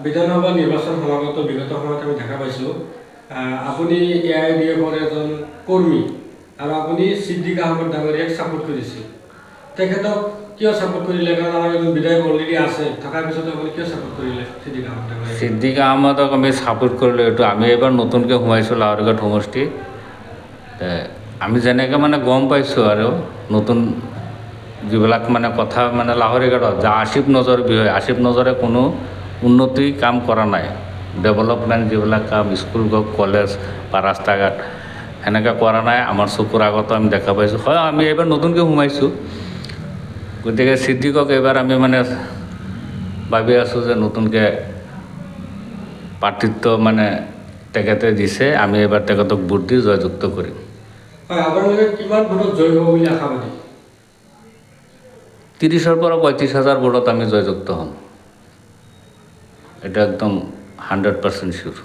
বিধানসভা নিৰ্বাচন সমাগত বিগত সময়ত আমি দেখা পাইছোঁ আপুনি AIDFৰ এজন কৰ্মী আৰু আপুনি ছিদ্দিক আহমেদ ডাঙৰীয়াক ছাপোৰ্ট কৰিছিল। তেখেতক কিয় ছাপোৰ্ট কৰিলে? কাৰণ আমাৰ এজন বিধায়ক অলৰেডি আছে, থকাৰ পিছতো আপুনি কিয় ছাপোৰ্ট কৰিলে ছিদ্দিক আহমেদ ডাঙৰীয়াক? ছিদ্দিক আহমেদক আমি ছাপোৰ্ট কৰিলোঁ। এইটো আমি এইবাৰ নতুনকৈ সোমাইছোঁ লাহৰীঘাট সমষ্টি। আমি যেনেকৈ মানে গম পাইছোঁ আৰু নতুন যিবিলাক মানে কথা মানে লাহৰীঘাটত যে আসিফ নজৰ বিষয়ে, আসিফ নজৰে কোনো উন্নতি কাম কৰা নাই। ডেভেলপমেণ্ট যিবিলাক কাম স্কুল হওক, কলেজ বা ৰাস্তা ঘাট সেনেকৈ কৰা নাই। আমাৰ চকুৰ আগতো আমি দেখা পাইছোঁ। হয়, আমি এইবাৰ নতুনকৈ সোমাইছোঁ, গতিকে ছিদ্দিকক এইবাৰ আমি মানে ভাবি আছোঁ যে নতুনকৈ প্ৰাৰ্থিত্ব মানে তেখেতে দিছে, আমি এইবাৰ তেখেতক ভোট দি জয়যুক্ত কৰিম। হয়, আপোনালোকে কিমান ভোটত জয় হ'ব বুলি আশাবাদী? 30,000 পৰা 35,000 ভোটত আমি জয়যুক্ত হ'ম। এটা একদম 100% শিওর।